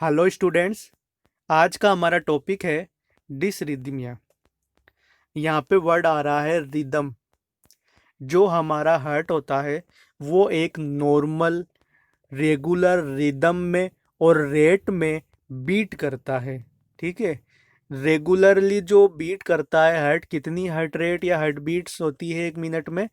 Hello students. आज का हमारा टॉपिक है डिसरिदमिया। यहाँ पे वर्ड आ रहा है रिदम। जो हमारा हार्ट होता है वो एक नॉर्मल रेगुलर रिदम में और रेट में बीट करता है। ठीक है। रेगुलरली जो बीट करता है हार्ट, कितनी हार्ट रेट या हार्ट बीट्स होती है एक मिनट में?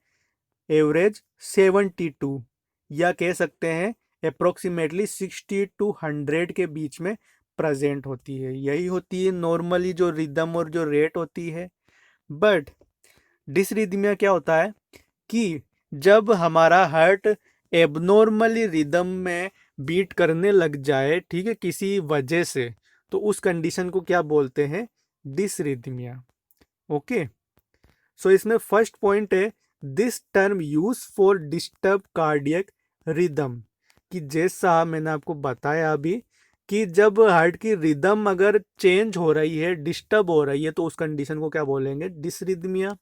एवरेज 72, या कह सकते हैं अप्रोक्सीमेटली 60 to 100 के बीच में प्रेजेंट होती है। यही होती है नॉर्मली जो रिदम और जो रेट होती है। बट डिसरिदमिया क्या होता है कि जब हमारा हार्ट एबनॉर्मली रिदम में बीट करने लग जाए, ठीक है, किसी वजह से, तो उस कंडीशन को क्या बोलते हैं? डिसरिदमिया। ओके। सो इसमें फर्स्ट पॉइंट है this term use for disturb cardiac rhythm. कि जैसा मैंने आपको बताया अभी कि जब हार्ट की रिदम अगर चेंज हो रही है, डिस्टर्ब हो रही है, तो उस कंडीशन को क्या बोलेंगे? डिसरिदमिया।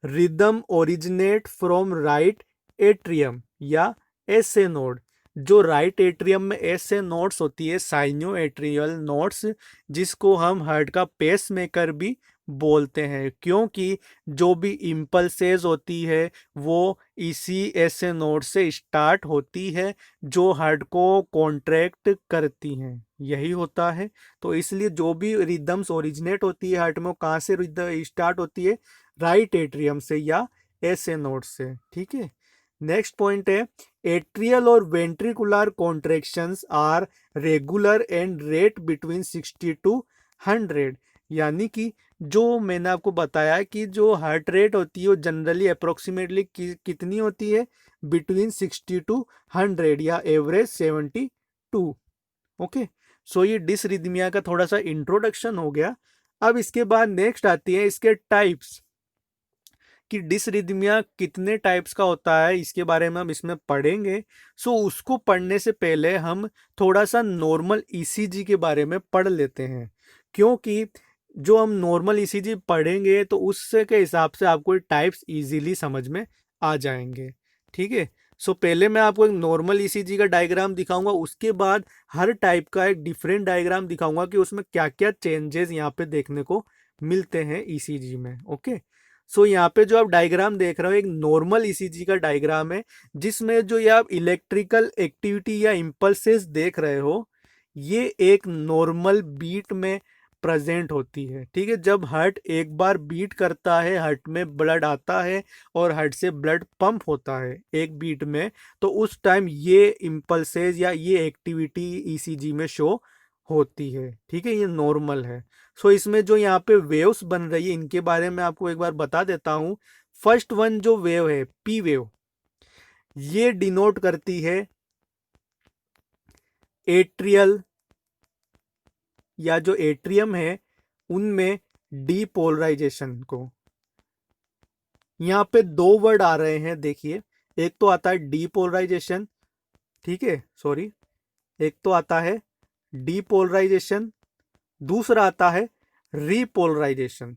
Rhythm originate from right atrium या एसए नोड। जो राइट एट्रियम में एसए नोड्स होती है, साइनो एट्रियल नोड्स, जिसको हम हार्ट का पेस मेकर भी बोलते हैं, क्योंकि जो भी इम्पल्सेस होती है वो इसी एसए नोड से स्टार्ट होती है, जो हार्ट को कॉन्ट्रैक्ट करती हैं। यही होता है। तो इसलिए जो भी रिदम्स ओरिजिनेट होती है हार्ट में, वो कहाँ से स्टार्ट होती है? राइट एट्रियम से या एसए नोड से। ठीक है। नेक्स्ट पॉइंट है एट्रियल और ventricular contractions are regular and rate between 60 to 100। यानी कि जो मैंने आपको बताया कि जो हार्ट रेट होती है वो जनरली अप्रोक्सीमेटली कितनी होती है? बिटवीन 60 to 100 या एवरेज 72। ओके। सो ये डिसरिदमिया का थोड़ा सा इंट्रोडक्शन हो गया। अब इसके बाद नेक्स्ट आती है इसके टाइप्स, कि डिसरिदमिया कितने टाइप्स का होता है, इसके बारे में हम इसमें पढ़ेंगे। सो उसको पढ़ने से पहले हम थोड़ा सा नॉर्मल ईसीजी के बारे में पढ़ लेते हैं, क्योंकि जो हम नॉर्मल ईसीजी पढ़ेंगे तो उससे के हिसाब से आपको टाइप्स इजीली समझ में आ जाएंगे। ठीक है। सो पहले मैं आपको एक नॉर्मल ईसीजी का डायग्राम दिखाऊंगा, उसके बाद हर टाइप का एक डिफरेंट डायग्राम दिखाऊंगा कि उसमें क्या क्या चेंजेस यहाँ पे देखने को मिलते हैं ईसीजी में। ओके। सो यहाँ पे जो आप डायग्राम देख रहे हो एक नॉर्मल ईसीजी का डायग्राम है, जिसमें जो ये आप इलेक्ट्रिकल एक्टिविटी या इम्पल्सेस देख रहे हो ये एक नॉर्मल बीट में प्रेजेंट होती है। ठीक है। जब हार्ट एक बार बीट करता है, हार्ट में ब्लड आता है और हार्ट से ब्लड पंप होता है एक बीट में, तो उस टाइम ये इम्पल्सेस या ये एक्टिविटी ईसीजी में शो होती है। ठीक है। ये नॉर्मल है। सो इसमें जो यहाँ पे वेव्स बन रही है इनके बारे में आपको एक बार बता देता हूँ। फर्स्ट वन जो वेव है पी वेव, ये डिनोट करती है एट्रियल या जो एट्रियम है उनमें डीपोलराइजेशन को। यहाँ पे दो वर्ड आ रहे हैं, देखिए। एक तो आता है डीपोलराइजेशन, ठीक है, सॉरी, एक तो आता है डीपोलराइजेशन, दूसरा आता है रीपोलराइजेशन।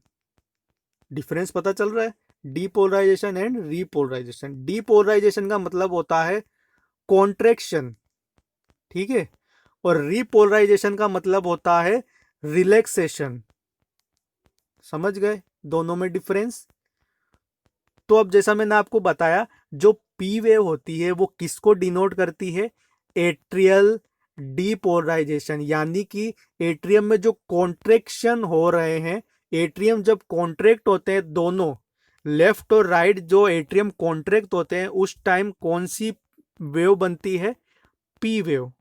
डिफरेंस पता चल रहा है? Depolarisation and repolarisation. डीपोलराइजेशन का मतलब होता है कॉन्ट्रैक्शन, ठीक है, और रीपोलराइजेशन का मतलब होता है रिलैक्सेशन। समझ गए दोनों में डिफरेंस? तो अब जैसा मैंने आपको बताया, जो पी वेव होती है वो किसको डिनोट करती है? एट्रियल डीपोलराइजेशन, यानी कि एट्रियम में जो कॉन्ट्रैक्शन हो रहे हैं, एट्रियम जब कॉन्ट्रैक्ट होते हैं, दोनों लेफ्ट और राइट जो एट्रियम कॉन्ट्रैक्ट होते हैं, उस टाइम कौन सी वेव बनती है? P wave.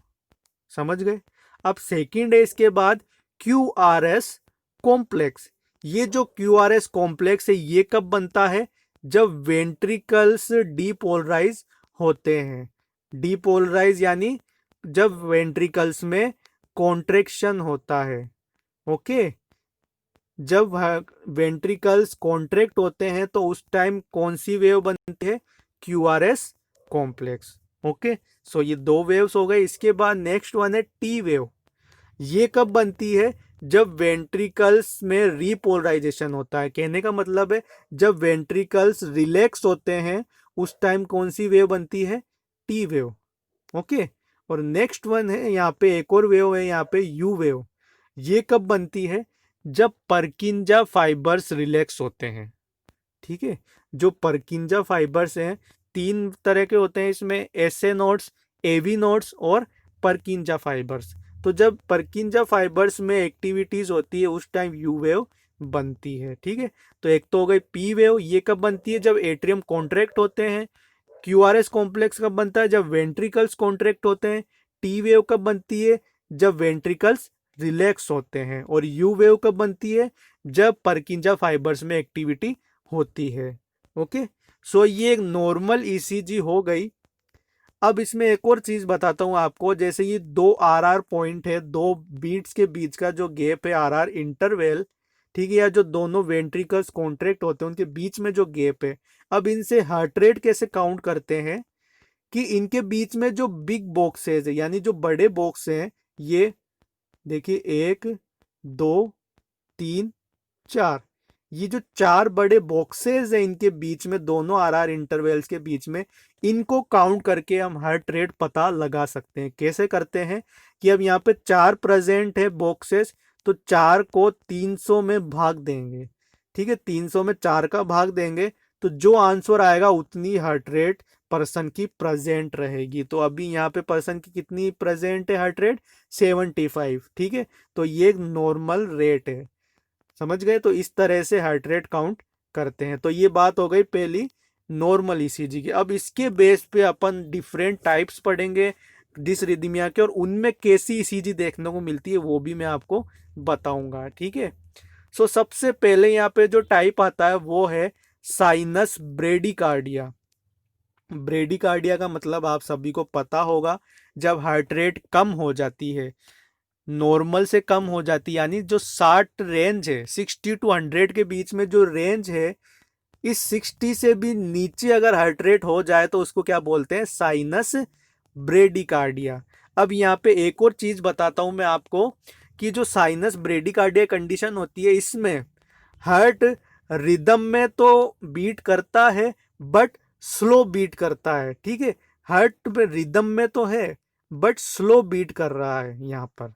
समझ गए? अब सेकंड है इसके बाद क्यू आर एस कॉम्प्लेक्स। ये जो क्यू आर एस कॉम्प्लेक्स है ये कब बनता है? जब वेंट्रिकल्स डीपोलराइज होते हैं। डीपोलराइज यानी जब वेंट्रिकल्स में कॉन्ट्रैक्शन होता है। ओके। जब वेंट्रिकल्स कॉन्ट्रैक्ट होते हैं तो उस टाइम कौन सी वेव बनती है? Q R S complex. Okay. So ये दो वेव्स हो गए। इसके बाद नेक्स्ट वन है टी वेव। ये कब बनती है? जब वेंट्रिकल्स में रीपोलराइजेशन होता है। कहने का मतलब है जब वेंट्रिकल्स रिलैक्स होते हैं उस टाइम कौन सी वेव बनती है? T wave. ओके। और नेक्स्ट वन है यहाँ पे एक और वेव है यहाँ पे यू वेव। ये कब बनती है? जब परकिंजा फाइबर्स रिलैक्स होते हैं। ठीक है, जो परकिंजा फाइबर्स हैं, तीन तरह के होते हैं इसमें, एसए नोड्स, एवी नोड्स और परकिंजा फाइबर्स। तो जब परकिंजा फाइबर्स में एक्टिविटीज होती है उस टाइम यू वेव बनती है। ठीक है, तो एक तो हो गई पी वेव, ये कब बनती है? जब एट्रियम कॉन्ट्रैक्ट होते हैं। क्यूआरएस कॉम्प्लेक्स कब बनता है? जब वेंट्रिकल्स कॉन्ट्रैक्ट होते हैं। टी वेव कब बनती है? जब वेंट्रिकल्स रिलैक्स होते हैं। और यू वेव कब बनती है? जब परकिंजा फाइबर्स में एक्टिविटी होती है। ओके, सो ये एक नॉर्मल ईसीजी हो गई। अब इसमें एक और चीज बताता हूं आपको, जैसे ये दो आरआर पॉइंट है, दो बीट्स के बीच का जो गैप है आरआर इंटरवल, ठीक है, या जो दोनों वेंट्रिकल्स कॉन्ट्रैक्ट होते हैं उनके बीच में जो गैप है, अब इनसे हार्ट रेट कैसे काउंट करते हैं कि इनके बीच में जो बिग बॉक्सेस है, यानी जो बड़े बॉक्स हैं, ये देखिए 1 2 3 4, ये जो चार बड़े बॉक्सेस हैं इनके बीच में, दोनों आरआर इंटरवल्स के बीच में, इनको काउंट करके हम हार्ट रेट पता लगा सकते हैं। कैसे करते हैं कि अब यहाँ पे चार प्रेजेंट है बॉक्सेस, तो चार को 300 में भाग देंगे। ठीक है, 300 में चार का भाग देंगे तो जो आंसर आएगा उतनी हार्ट रेट पर्सन की प्रेजेंट रहेगी। तो अभी यहाँ पे पर्सन की कितनी प्रेजेंट है हार्ट रेट? 75। ठीक है, तो ये एक नॉर्मल रेट है। समझ गए? तो इस तरह से हार्ट रेट काउंट करते हैं। तो ये बात हो गई पहली नॉर्मल ईसीजी की। अब इसके बेस पे अपन डिफरेंट टाइप्स पढ़ेंगे डिसरिदमिया के, और उनमें कैसी ईसीजी देखने को मिलती है वो भी मैं आपको बताऊंगा। ठीक है, सो सबसे पहले यहाँ पे जो टाइप आता है वो है साइनस ब्रेडिकार्डिया। ब्रेडिकार्डिया का मतलब आप सभी को पता होगा, जब हार्ट रेट कम हो जाती है, नॉर्मल से कम हो जाती है, यानी जो 60 रेंज है, 60 to 100 के बीच में जो रेंज है, इस 60 से भी नीचे अगर हार्ट रेट हो जाए तो उसको क्या बोलते हैं? Sinus bradycardia. अब यहाँ पे एक और चीज बताता हूं मैं आपको कि जो साइनस ब्रेडिकार्डिया कंडीशन होती है, इसमें हार्ट रिदम में तो बीट करता है बट स्लो बीट करता है। ठीक है, हार्ट रिदम में तो है बट स्लो बीट कर रहा है यहाँ पर।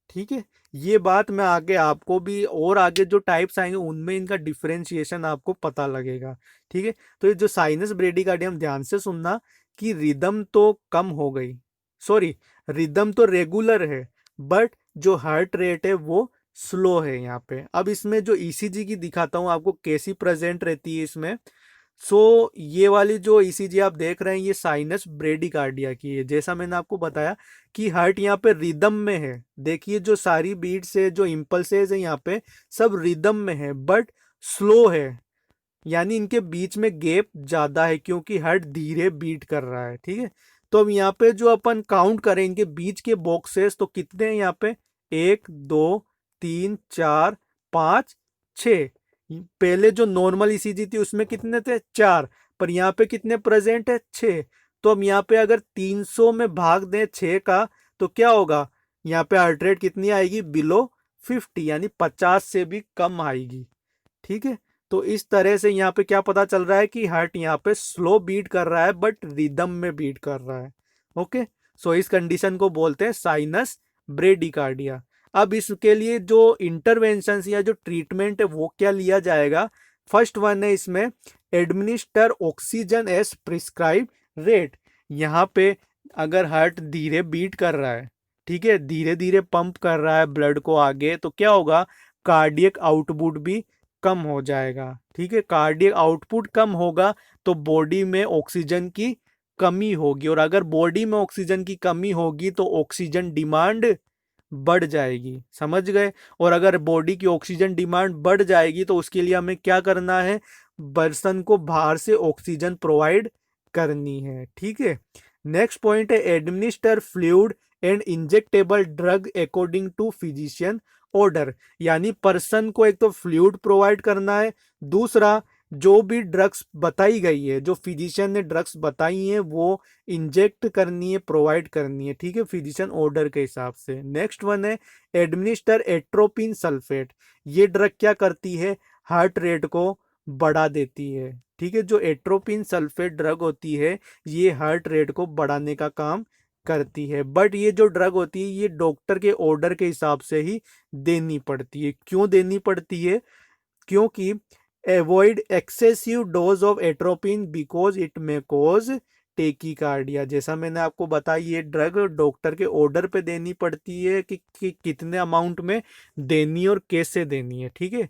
ठीक है, ये बात मैं आगे आपको भी, और आगे जो टाइप्स आएंगे उनमें इनका डिफरेंशिएशन आपको पता लगेगा। ठीक है, तो ये जो साइनस ब्रेडिकार्डियम, ध्यान से सुनना कि रिदम तो कम हो गई, सॉरी, रिदम तो रेगुलर है बट जो हार्ट रेट है वो स्लो है यहाँ पे। अब इसमें जो ईसीजी की दिखाता हूँ आपको कैसी प्रेजेंट रहती है इसमें। ये वाली जो ईसीजी आप देख रहे हैं ये साइनस ब्रेडिकार्डिया की है। जैसा मैंने आपको बताया कि हार्ट यहाँ पे रिदम में है, देखिए जो सारी बीट्स है, जो इम्पल्सेस है यहाँ पे सब रिदम में है बट स्लो है, यानी इनके बीच में गैप ज्यादा है क्योंकि हार्ट धीरे बीट कर रहा है। ठीक है, तो अब यहाँ पे जो अपन काउंट करें इनके बीच के बॉक्सेस, तो कितने हैं यहाँ पे? 1 2 3 4 5 6। पहले जो नॉर्मल ईसीजी थी उसमें कितने थे? 4, पर यहाँ पे कितने प्रेजेंट है? 6। तो हम यहाँ पे अगर 300 में भाग दें 6 का तो क्या होगा? यहाँ पे हार्ट रेट कितनी आएगी? बिलो 50, यानी 50 से भी कम आएगी। ठीक है, तो इस तरह से यहाँ पे क्या पता चल रहा है कि हार्ट यहाँ पे स्लो बीट कर रहा है बट रिदम में बीट कर रहा है। ओके, सो इस कंडीशन को बोलते हैं साइनस ब्रेडिकार्डिया। अब इसके लिए जो इंटरवेंशन या जो ट्रीटमेंट है वो क्या लिया जाएगा? फर्स्ट वन है इसमें administer oxygen S prescribe rate. यहाँ पे अगर हार्ट धीरे बीट कर रहा है, ठीक है, धीरे धीरे पंप कर रहा है ब्लड को आगे, तो क्या होगा? कार्डियक आउटपुट भी कम हो जाएगा। ठीक है, कार्डियक आउटपुट कम होगा तो बॉडी में ऑक्सीजन की कमी होगी, और अगर बॉडी में ऑक्सीजन की कमी होगी तो ऑक्सीजन डिमांड बढ़ जाएगी। समझ गए? और अगर बॉडी की ऑक्सीजन डिमांड बढ़ जाएगी तो उसके लिए हमें क्या करना है? पर्सन को बाहर से ऑक्सीजन प्रोवाइड करनी है। ठीक है, नेक्स्ट पॉइंट है administer fluid and injectable drug according to physician order. यानी पर्सन को एक तो फ्लूइड प्रोवाइड करना है, दूसरा जो भी ड्रग्स बताई गई है, जो फिजिशियन ने ड्रग्स बताई हैं वो इंजेक्ट करनी है, प्रोवाइड करनी है। ठीक है, फिजिशियन ऑर्डर के हिसाब से। नेक्स्ट वन है एडमिनिस्टर एट्रोपिन सल्फेट। ये ड्रग क्या करती है? हार्ट रेट को बढ़ा देती है। ठीक है, जो एट्रोपिन सल्फेट ड्रग होती है ये हार्ट रेट को बढ़ाने का काम करती है। बट ये जो ड्रग होती है ये डॉक्टर के ऑर्डर के हिसाब से ही देनी पड़ती है। क्यों देनी पड़ती है? क्योंकि avoid excessive dose of atropine because it may cause tachycardia. जैसा मैंने आपको बताया ये ड्रग डॉक्टर के ऑर्डर पे देनी पड़ती है कि कितने अमाउंट में देनी है और कैसे देनी है। ठीक है,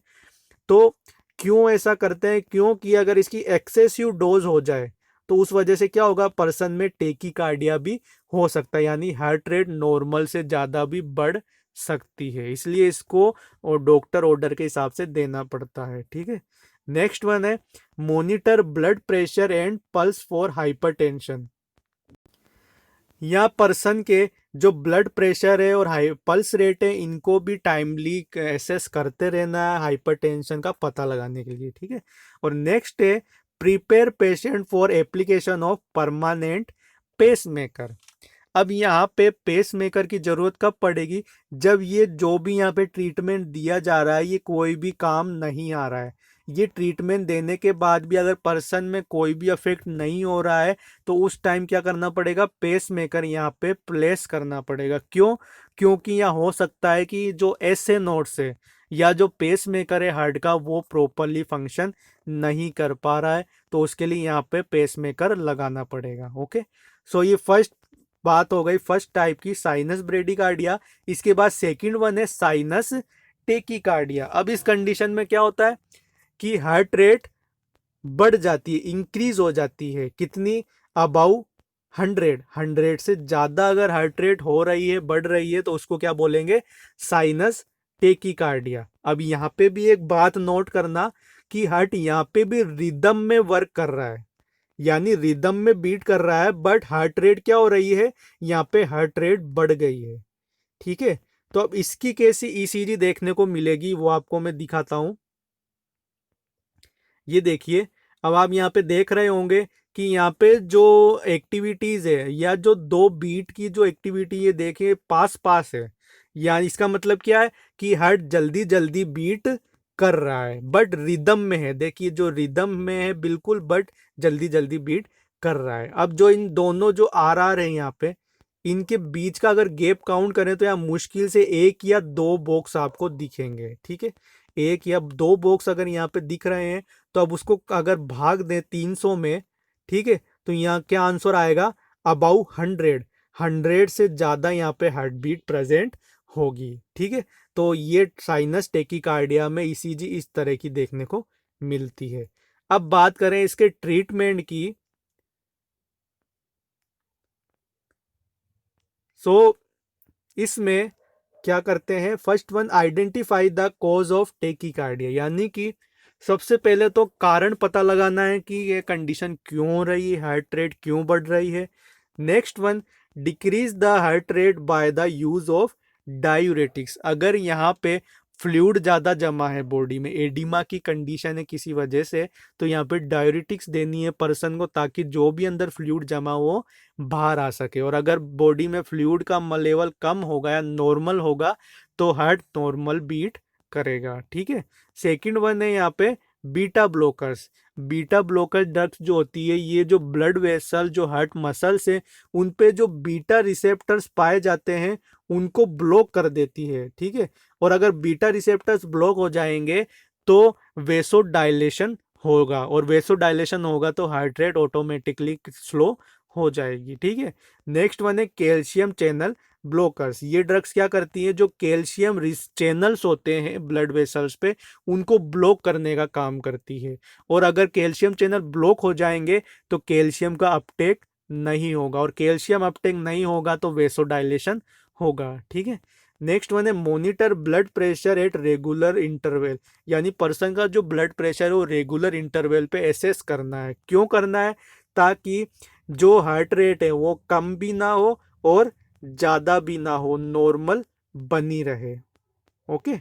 तो क्यों ऐसा करते हैं? क्योंकि अगर इसकी एक्सेसिव डोज हो जाए तो उस वजह से क्या होगा, पर्सन में टेकीकार्डिया भी हो सकता है, यानी हार्ट रेट नॉर्मल से ज़्यादा भी बढ़ सकती है। इसलिए इसको और डॉक्टर ऑर्डर के हिसाब से देना पड़ता है। ठीक है, नेक्स्ट वन है monitor blood pressure and pulse for hypertension. या पर्सन के जो ब्लड प्रेशर है और हाई पल्स रेट है इनको भी टाइमली एसेस करते रहना है हाइपरटेंशन का पता लगाने के लिए। ठीक है, और नेक्स्ट है prepare patient for application of permanent pacemaker. अब यहाँ पे पेसमेकर की जरूरत कब पड़ेगी? जब ये जो भी यहाँ पे ट्रीटमेंट दिया जा रहा है ये कोई भी काम नहीं आ रहा है। ये ट्रीटमेंट देने के बाद भी अगर पर्सन में कोई भी इफेक्ट नहीं हो रहा है तो उस टाइम क्या करना पड़ेगा, पेसमेकर यहाँ पे प्लेस करना पड़ेगा। क्यों? क्योंकि यहाँ हो सकता है कि जो ऐसे नोड्स है या जो पेसमेकर है हार्ट का वो प्रॉपरली फंक्शन नहीं कर पा रहा है, तो उसके लिए यहाँ पे पेसमेकर लगाना पड़ेगा। ओके, सो ये फर्स्ट बात हो गई फर्स्ट टाइप की, साइनस ब्रेडिकार्डिया। इसके बाद सेकंड वन है साइनस टेकीकार्डिया। अब इस कंडीशन में क्या होता है कि हार्ट रेट बढ़ जाती है, इंक्रीज हो जाती है। कितनी? अबाउ 100 से ज़्यादा अगर हार्ट रेट हो रही है, बढ़ रही है, तो उसको क्या बोलेंगे, साइनस टेकीकार्डिया। अब यहाँ पे भी एक बात नोट करना कि हार्ट यहाँ पे भी रिदम में वर्क कर रहा है, यानी रिदम में बीट कर रहा है, बट हार्ट रेट क्या हो रही है, यहाँ पे हार्ट रेट बढ़ गई है। ठीक है, तो अब इसकी कैसी ईसीजी देखने को मिलेगी वो आपको मैं दिखाता हूं। ये देखिए, अब आप यहाँ पे देख रहे होंगे कि यहाँ पे जो एक्टिविटीज है या जो दो बीट की जो एक्टिविटी है देखिए पास पास है, या इसका मतलब क्या है कि हार्ट जल्दी जल्दी बीट कर रहा है बट रिदम में है। देखिए जो रिदम में है बिल्कुल, बट जल्दी जल्दी बीट कर रहा है। अब जो इन दोनों जो आर आर है यहाँ पे, इनके बीच का अगर गैप काउंट करें तो यहाँ मुश्किल से एक या दो बॉक्स आपको दिखेंगे। ठीक है, एक या दो बॉक्स अगर यहाँ पे दिख रहे हैं तो अब उसको अगर भाग दें 300 में, ठीक है, तो यहाँ क्या आंसर आएगा, अबाउ 100 से ज़्यादा यहाँ पे हार्ट बीट प्रेजेंट होगी। ठीक है, तो ये साइनस टेकीकार्डिया में ईसीजी इस तरह की देखने को मिलती है। अब बात करें इसके ट्रीटमेंट की, सो इसमें क्या करते हैं, first one identify the cause of tachycardia, यानी कि सबसे पहले तो कारण पता लगाना है कि ये कंडीशन क्यों हो रही है, हार्ट रेट क्यों बढ़ रही है। Next one decrease the heart rate by the use of diuretics. अगर यहाँ पे फ्लूइड ज़्यादा जमा है बॉडी में, एडिमा की कंडीशन है किसी वजह से, तो यहाँ पे डायूरेटिक्स देनी है पर्सन को ताकि जो भी अंदर फ्लूइड जमा हो बाहर आ सके। और अगर बॉडी में फ्लूइड का लेवल कम होगा या नॉर्मल होगा तो हार्ट नॉर्मल बीट करेगा। ठीक है, सेकंड वन है यहाँ पे beta blockers. Beta blocker drugs जो होती है ये जो ब्लड वेसल जो हार्ट मसल्स है उन पे जो बीटा रिसेप्टर्स पाए जाते हैं उनको ब्लॉक कर देती है। ठीक है, और अगर बीटा रिसेप्टर्स ब्लॉक हो जाएंगे तो वेसो डायलेशन होगा, और वेसो डायलेशन होगा तो हार्ट रेट ऑटोमेटिकली स्लो हो जाएगी। ठीक है, नेक्स्ट वन है कैल्शियम चैनल ब्लॉकर्स। ये ड्रग्स क्या करती हैं, जो कैल्शियम चैनल्स होते हैं ब्लड वेसल्स पे उनको ब्लॉक करने का काम करती है, और अगर कैल्शियम चैनल ब्लॉक हो जाएंगे तो कैल्शियम का अपटेक नहीं होगा, और कैल्शियम अपटेक नहीं होगा तो वेसोडाइलेशन होगा। ठीक है, नेक्स्ट वन है monitor blood pressure at regular interval, यानी पर्सन का जो ब्लड प्रेशर है वो रेगुलर इंटरवल पे एसेस करना है। क्यों करना है? ताकि जो हार्ट रेट है वो कम भी ना हो और ज़्यादा भी ना हो, नॉर्मल बनी रहे। ओके,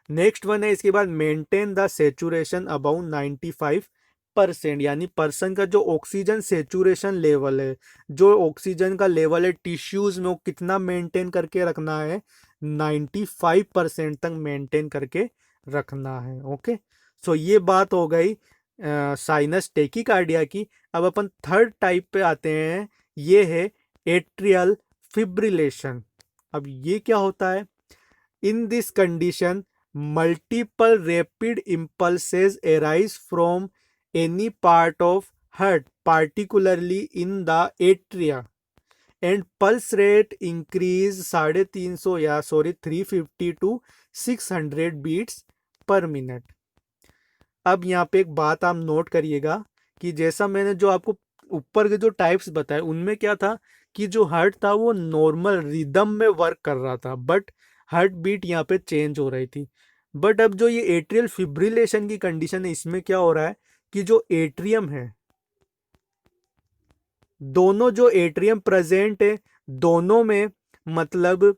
नेक्स्ट वन है इसके बाद मेंटेन द सेचुरेशन अबाउट 95%, यानी पर्सन का जो ऑक्सीजन सेचुरेशन लेवल है, जो ऑक्सीजन का लेवल है टिश्यूज में वो कितना मेंटेन करके रखना है, 95% तक मेंटेन करके रखना है। ओके, सो ये बात हो गई साइनस टेकीकार्डिया की। अब अपन थर्ड टाइप पे आते हैं, ये है एट्रियल फिब्रिलेशन। अब ये क्या होता है? In this condition multiple rapid impulses arise from any part of heart, particularly in the atria, and pulse rate increase 350 या 350 to 600 beats per minute। अब यहाँ पे एक बात आप नोट करिएगा कि जैसा मैंने जो आपको ऊपर के जो टाइप्स बताए उनमें क्या था कि जो हार्ट था वो नॉर्मल रिदम में वर्क कर रहा था, बट हार्ट बीट यहाँ पे चेंज हो रही थी। बट अब जो ये एट्रियल फिब्रिलेशन की कंडीशन है, इसमें क्या हो रहा है कि जो एट्रियम है, दोनों जो एट्रियम प्रेजेंट है दोनों में, मतलब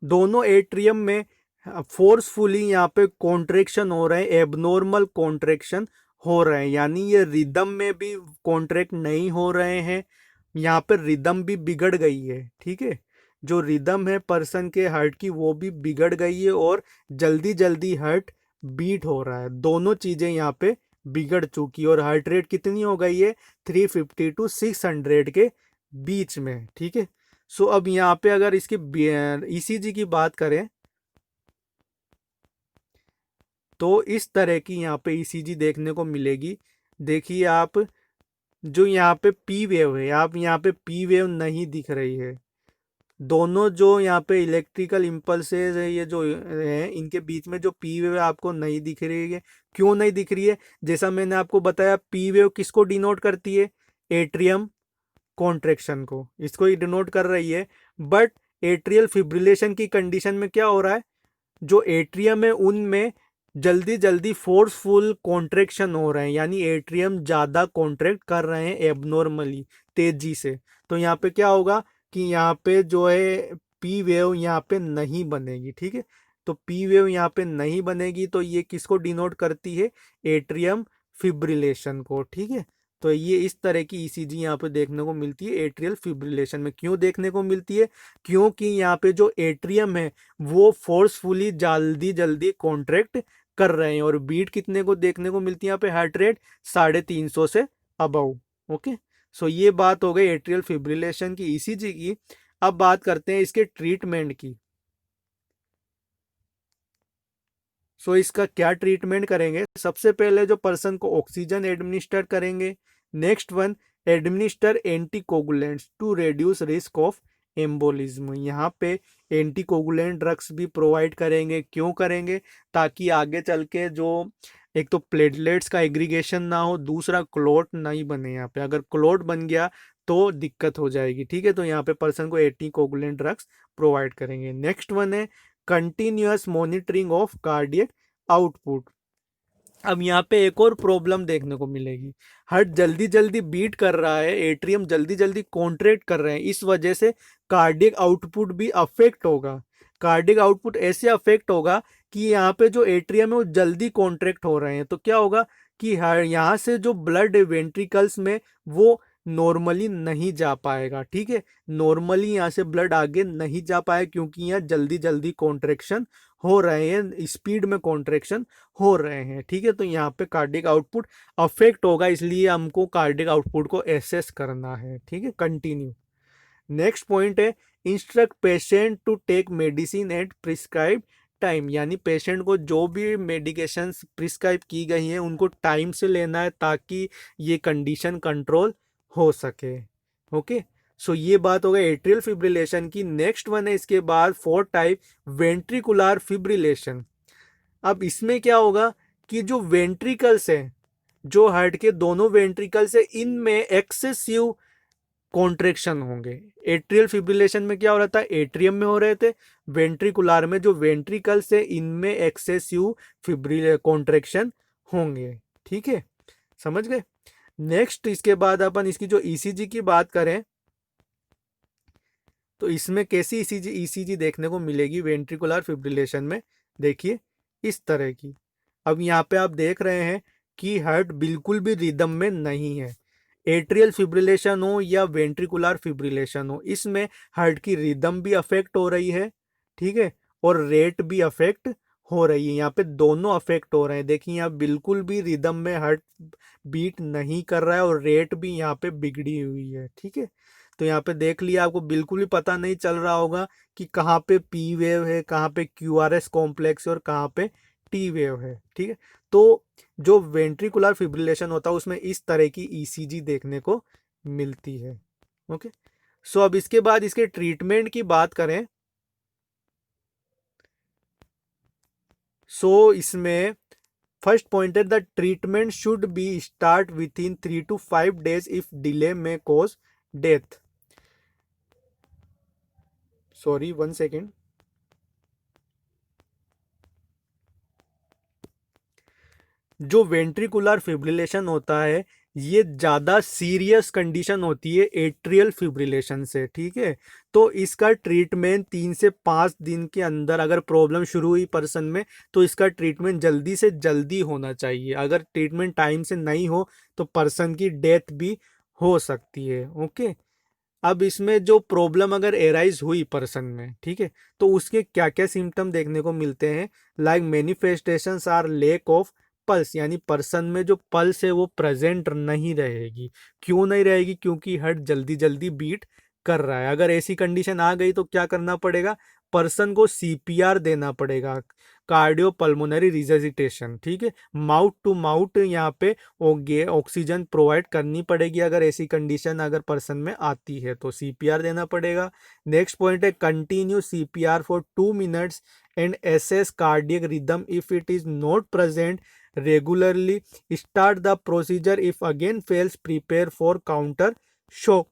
दोनों एट्रियम में फोर्सफुली यहाँ पे कॉन्ट्रेक्शन हो रहे हैं, एबनॉर्मल कॉन्ट्रेक्शन हो रहे हैं, यानी ये रिदम में भी कॉन्ट्रैक्ट नहीं हो रहे हैं, यहाँ पे रिदम भी बिगड़ गई है। ठीक है, जो रिदम है पर्सन के हार्ट की वो भी बिगड़ गई है और जल्दी जल्दी हार्ट बीट हो रहा है, दोनों चीजें यहाँ पे बिगड़ चुकी है और हार्ट रेट कितनी हो गई है 350 टू 600 के बीच में। ठीक है, सो अब यहाँ पे अगर इसके ईसीजी की बात करें तो इस तरह की यहाँ पे ईसीजी देखने को मिलेगी। देखिए आप, जो यहाँ पे पी वेव है, आप यहाँ पे पी वेव नहीं दिख रही है, दोनों जो यहाँ पे इलेक्ट्रिकल इम्पल्सेस है ये जो है इनके बीच में जो पी वेव आपको नहीं दिख रही है। क्यों नहीं दिख रही है? जैसा मैंने आपको बताया, पी वेव किसको डिनोट करती है? एट्रियम कॉन्ट्रेक्शन को, इसको ही डिनोट कर रही है। बट एट्रियल फिब्रिलेशन की कंडीशन में क्या हो रहा है, जो एट्रियम है उनमें जल्दी जल्दी फोर्सफुल कॉन्ट्रेक्शन हो रहे हैं, यानी एट्रियम ज़्यादा कॉन्ट्रैक्ट कर रहे हैं एबनॉर्मली, तेजी से। तो यहाँ पे क्या होगा कि यहाँ पे जो है पी वेव यहाँ पे नहीं बनेगी। ठीक है, तो पी वेव यहाँ पे नहीं बनेगी, तो ये किसको डिनोट करती है? एट्रियम फिब्रिलेशन को। ठीक है, तो ये इस तरह की ईसीजी यहाँ पे देखने को मिलती है एट्रियल फिब्रिलेशन में। क्यों देखने को मिलती है? क्योंकि यहाँ पे जो एट्रियम है वो फोर्सफुली जल्दी जल्दी कॉन्ट्रैक्ट कर रहे हैं और बीट कितने को देखने को मिलती है यहाँ पे? हार्ट रेट 350 से अबव। ओके, सो ये बात हो गई एट्रियल फिब्रिलेशन की, ईसीजी की। अब बात करते हैं इसके ट्रीटमेंट की। सो इसका क्या ट्रीटमेंट करेंगे? सबसे पहले जो पर्सन को ऑक्सीजन एडमिनिस्टर करेंगे। Next one, administer anticoagulants to reduce risk of embolism. यहाँ पे एंटीकोगुलेंट ड्रग्स भी प्रोवाइड करेंगे। क्यों करेंगे? ताकि आगे चल के जो एक तो प्लेटलेट्स का एग्रीगेशन ना हो, दूसरा क्लॉट नहीं बने। यहाँ पे अगर क्लॉट बन गया तो दिक्कत हो जाएगी। ठीक है, तो यहाँ पे पर्सन को एंटीकोगुलेंट ड्रग्स प्रोवाइड करेंगे। नेक्स्ट वन है continuous monitoring of cardiac output. अब यहाँ पे एक और प्रॉब्लम देखने को मिलेगी, हार्ट जल्दी जल्दी बीट कर रहा है, एट्रियम जल्दी जल्दी कॉन्ट्रैक्ट कर रहे हैं, इस वजह से कार्डियक आउटपुट भी अफेक्ट होगा। कार्डियक आउटपुट ऐसे अफेक्ट होगा कि यहाँ पे जो एट्रियम है वो जल्दी कॉन्ट्रैक्ट हो रहे हैं, तो क्या होगा कि यहाँ से जो ब्लड वेंट्रिकल्स में वो नॉर्मली नहीं जा पाएगा। ठीक है, नॉर्मली यहाँ से ब्लड आगे नहीं जा पाए क्योंकि यहाँ जल्दी जल्दी कॉन्ट्रैक्शन हो रहे हैं, स्पीड में कॉन्ट्रैक्शन हो रहे हैं। ठीक है, तो यहाँ पे कार्डियक आउटपुट अफेक्ट होगा, इसलिए हमको कार्डियक आउटपुट को एसेस करना है। ठीक है, कंटिन्यू। नेक्स्ट पॉइंट है instruct patient to take medicine at prescribe time, यानी पेशेंट को जो भी मेडिकेशंस प्रिस्क्राइब की गई हैं उनको टाइम से लेना है ताकि ये कंडीशन कंट्रोल हो सके। ओके, सो ये बात हो गई एट्रियल फिब्रिलेशन की। नेक्स्ट वन है इसके बाद फोर्थ टाइप, वेंट्रिकुलर फिब्रिलेशन। अब इसमें क्या होगा कि जो वेंट्रिकल्स है, जो हार्ट के दोनों वेंट्रिकल्स है, इनमें एक्सेसिव कॉन्ट्रेक्शन होंगे। एट्रियल फिब्रिलेशन में क्या हो रहा था? एट्रियम में हो रहे थे। वेंट्रिकुलर में जो वेंट्रिकल्स है इनमें एक्सेसिव फिब्रिल कॉन्ट्रेक्शन होंगे। ठीक है, समझ गए? नेक्स्ट इसके बाद अपन इसकी जो ईसीजी की बात करें तो इसमें कैसी ईसीजी देखने को मिलेगी वेंट्रिकुलर फिब्रिलेशन में? देखिए इस तरह की। अब यहाँ पे आप देख रहे हैं कि हार्ट बिल्कुल भी रिदम में नहीं है। एट्रियल फिब्रिलेशन हो या वेंट्रिकुलर फिब्रिलेशन हो, इसमें हार्ट की रिदम भी अफेक्ट हो रही है। ठीक है, और रेट भी अफेक्ट हो रही है, यहाँ पे दोनों अफेक्ट हो रहे हैं। देखिए यहाँ बिल्कुल भी रिदम में हार्ट बीट नहीं कर रहा है और रेट भी यहाँ पे बिगड़ी हुई है। ठीक है, तो यहाँ पे देख लिया, आपको बिल्कुल भी पता नहीं चल रहा होगा कि कहाँ पे पी वेव है, कहाँ पे क्यू आर एस कॉम्प्लेक्स है और कहाँ पे टी वेव है। ठीक है, तो जो वेंट्रिकुलर फिब्रिलेशन होता है उसमें इस तरह की ईसीजी देखने को मिलती है। ओके, सो अब इसके बाद इसके ट्रीटमेंट की बात करें, सो इसमें फर्स्ट पॉइंट है the treatment should be start with in 3 to 5 days if delay में कॉज डेथ। Sorry 1 second. जो वेंट्रिकुलर फिब्रिलेशन होता है ये ज़्यादा सीरियस कंडीशन होती है एट्रियल फिब्रिलेशन से। ठीक है, तो इसका ट्रीटमेंट 3 से 5 दिन के अंदर, अगर प्रॉब्लम शुरू हुई पर्सन में तो इसका ट्रीटमेंट जल्दी से जल्दी होना चाहिए। अगर ट्रीटमेंट टाइम से नहीं हो तो पर्सन की डेथ भी हो सकती है। ओके, अब इसमें जो प्रॉब्लम अगर एराइज हुई पर्सन में, ठीक है, तो उसके क्या क्या सिम्टम देखने को मिलते हैं। Like manifestations are lack of pulse, यानी पर्सन में जो पल्स है वो प्रेजेंट नहीं रहेगी। क्यों नहीं रहेगी? क्योंकि हार्ट जल्दी जल्दी बीट कर रहा है। अगर ऐसी कंडीशन आ गई तो क्या करना पड़ेगा? पर्सन को सीपीआर देना पड़ेगा, कार्डियो पल्मोनरी रिससिटेशन। ठीक है, माउथ टू माउथ यहाँ पे ऑक्सीजन प्रोवाइड करनी पड़ेगी। अगर ऐसी कंडीशन अगर पर्सन में आती है तो सीपीआर देना पड़ेगा। नेक्स्ट पॉइंट है continue CPR for 2 minutes and assess cardiac rhythm if it is not present regularly. Start the procedure if again fails, prepare for counter shock.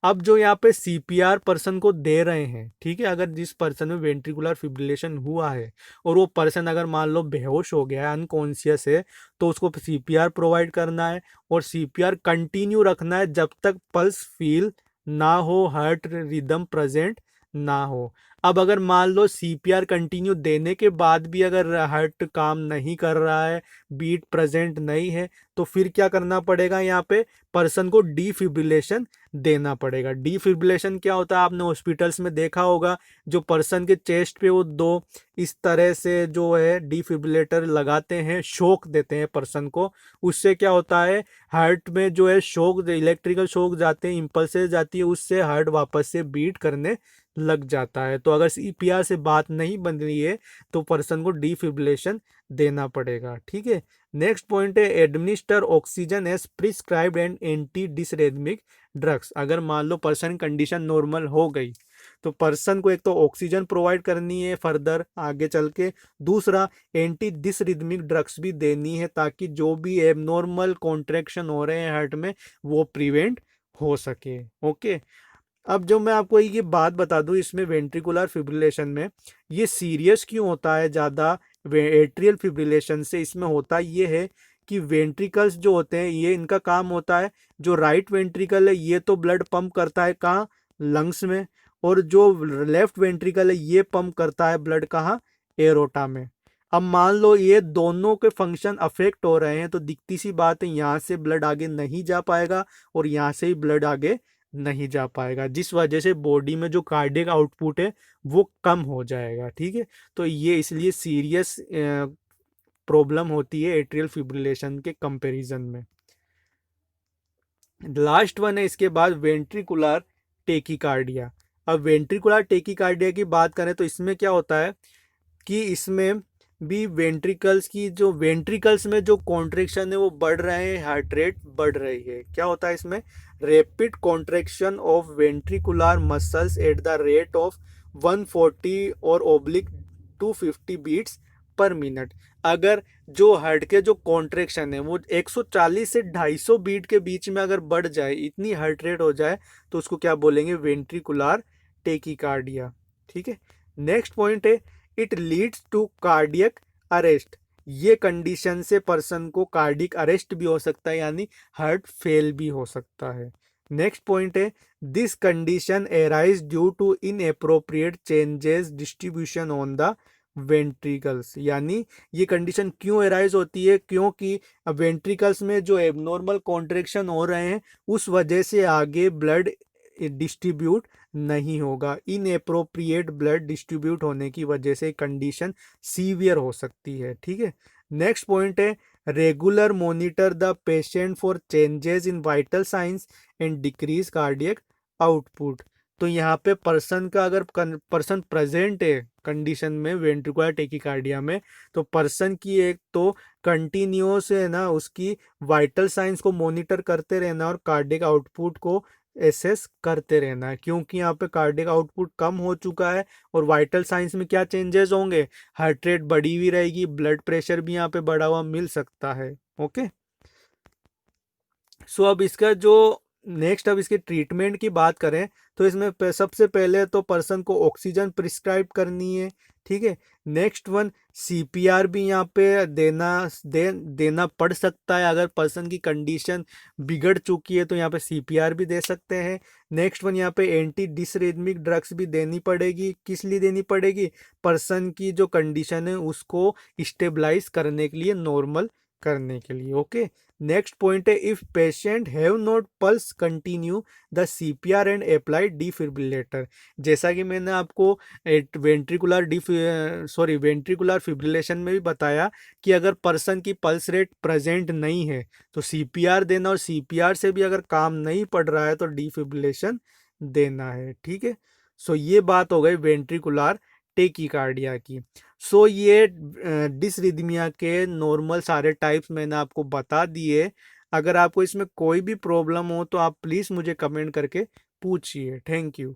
अब जो यहाँ पे सीपीआर पर्सन को दे रहे हैं, ठीक है, अगर जिस पर्सन में वेंट्रिकुलर फिब्रिलेशन हुआ है और वो पर्सन अगर मान लो बेहोश हो गया है, अनकॉन्शियस है, तो उसको सीपीआर प्रोवाइड करना है और सीपीआर कंटिन्यू रखना है जब तक पल्स फील ना हो, हार्ट रिदम प्रेजेंट ना हो। अब अगर मान लो सीपीआर कंटिन्यू देने के बाद भी अगर हार्ट काम नहीं कर रहा है, बीट प्रेजेंट नहीं है, तो फिर क्या करना पड़ेगा? यहाँ पे पर्सन को डीफिब्रिलेशन देना पड़ेगा। डीफिब्रिलेशन क्या होता है? आपने हॉस्पिटल्स में देखा होगा, जो पर्सन के चेस्ट पे वो दो इस तरह से जो है डीफिब्रिलेटर लगाते हैं, शॉक देते हैं पर्सन को। उससे क्या होता है? हार्ट में जो है शॉक, इलेक्ट्रिकल शॉक जाते हैं, इम्पल्सेस जाती है, उससे हार्ट वापस से बीट करने लग जाता है। तो अगर सीपीआर से बात नहीं बन रही है तो पर्सन को डीफिब्रिलेशन देना पड़ेगा। ठीक है, नेक्स्ट पॉइंट है administer oxygen as prescribed and anti dysrhythmic drugs. अगर मान लो पर्सन कंडीशन नॉर्मल हो गई तो पर्सन को एक तो ऑक्सीजन प्रोवाइड करनी है फर्दर आगे चल के, दूसरा एंटी डिसरिथमिक ड्रग्स भी देनी है ताकि जो भी एबनॉर्मल कॉन्ट्रैक्शन हो रहे हैं हार्ट में वो प्रिवेंट हो सके। ओके, अब जो मैं आपको ये बात बता दूं, इसमें वेंट्रिकुलर फिब्रिलेशन में ये सीरियस क्यों होता है ज़्यादा एट्रियल फिब्रिलेशन से? इसमें होता ये है कि वेंट्रिकल्स जो होते हैं ये इनका काम होता है, जो राइट वेंट्रिकल है ये तो ब्लड पंप करता है कहाँ? लंग्स में। और जो लेफ्ट वेंट्रिकल है ये पंप करता है ब्लड कहाँ? एरोटा में। अब मान लो ये दोनों के फंक्शन अफेक्ट हो रहे हैं तो दिखती सी बात है यहाँ से ब्लड आगे नहीं जा पाएगा और यहाँ से ही ब्लड आगे नहीं जा पाएगा, जिस वजह से बॉडी में जो कार्डियक आउटपुट है वो कम हो जाएगा। ठीक है, तो ये इसलिए सीरियस प्रॉब्लम होती है एट्रियल फिब्रिलेशन के कंपैरिजन में। लास्ट वन है इसके बाद वेंट्रिकुलर टेकिकार्डिया। अब वेंट्रिकुलर टेकिकार्डिया की बात करें तो इसमें क्या होता है कि इसमें भी वेंट्रिकल्स में जो कॉन्ट्रेक्शन है वो बढ़ रहे हैं, हार्ट रेट बढ़ रही है। क्या होता है इसमें? Rapid contraction of ventricular muscles at the rate of 140 और ओब्लिक 250 बीट्स पर मिनट। अगर जो हार्ट के जो कॉन्ट्रेक्शन है वो 140 से 250 बीट के बीच में अगर बढ़ जाए, इतनी हार्ट रेट हो जाए, तो उसको क्या बोलेंगे? Ventricular tachycardia. ठीक है, नेक्स्ट पॉइंट है it leads to cardiac arrest. ये कंडीशन से पर्सन को कार्डिक अरेस्ट भी हो सकता है, यानी हार्ट फेल भी हो सकता है। नेक्स्ट पॉइंट है this condition arise due to inappropriate changes distribution on the ventricles. यानी ये कंडीशन क्यों एराइज होती है? क्योंकि वेंट्रिकल्स में जो एबनॉर्मल कॉन्ट्रेक्शन हो रहे हैं उस वजह से आगे ब्लड डिस्ट्रीब्यूट नहीं होगा। इनएप्रोप्रिएट ब्लड डिस्ट्रीब्यूट होने की वजह से कंडीशन सीवियर हो सकती है। ठीक है, नेक्स्ट पॉइंट है regular monitor the patient for changes in vital science and decrease cardiac output. तो यहाँ पे पर्सन का अगर पर्सन प्रेजेंट है कंडीशन में वेंट्रिकुलर टेकिकार्डिया में, तो पर्सन की एक तो कंटिन्यूस है ना उसकी वाइटल साइंस को मॉनिटर करते रहना और कार्डियक आउटपुट को एसेस करते रहना है, क्योंकि यहाँ पे कार्डियक आउटपुट कम हो चुका है और वाइटल साइंस में क्या चेंजेस होंगे, हार्ट रेट बढ़ी हुई रहेगी, ब्लड प्रेशर भी यहाँ पे बढ़ा हुआ मिल सकता है। ओके, सो अब इसका जो नेक्स्ट, अब इसके ट्रीटमेंट की बात करें तो इसमें सबसे पहले तो पर्सन को ऑक्सीजन प्रिस्क्राइब करनी है। ठीक है, नेक्स्ट वन सीपीआर भी यहाँ पे देना पड़ सकता है, अगर पर्सन की कंडीशन बिगड़ चुकी है तो यहाँ पे सीपीआर भी दे सकते हैं। नेक्स्ट वन यहाँ पे एंटी डिसरिथमिक ड्रग्स भी देनी पड़ेगी। किस लिए देनी पड़ेगी, पर्सन की जो कंडीशन है उसको स्टेबलाइज करने के लिए, नॉर्मल करने के लिए। ओके, नेक्स्ट पॉइंट है if patient have not pulse continue the CPR and apply defibrillator. जैसा कि मैंने आपको वेंट्रिकुलर फिब्रिलेशन में भी बताया कि अगर पर्सन की पल्स रेट प्रेजेंट नहीं है तो सीपीआर देना, और सीपीआर से भी अगर काम नहीं पड़ रहा है तो डिफिब्रिलेशन देना है। ठीक है, सो ये बात हो गई वेंट्रिकुलर टेकिकार्डिया की। सो ये डिसरिथमिया के नॉर्मल सारे टाइप्स मैंने आपको बता दिए। अगर आपको इसमें कोई भी प्रॉब्लम हो तो आप प्लीज़ मुझे कमेंट करके पूछिए। Thank you.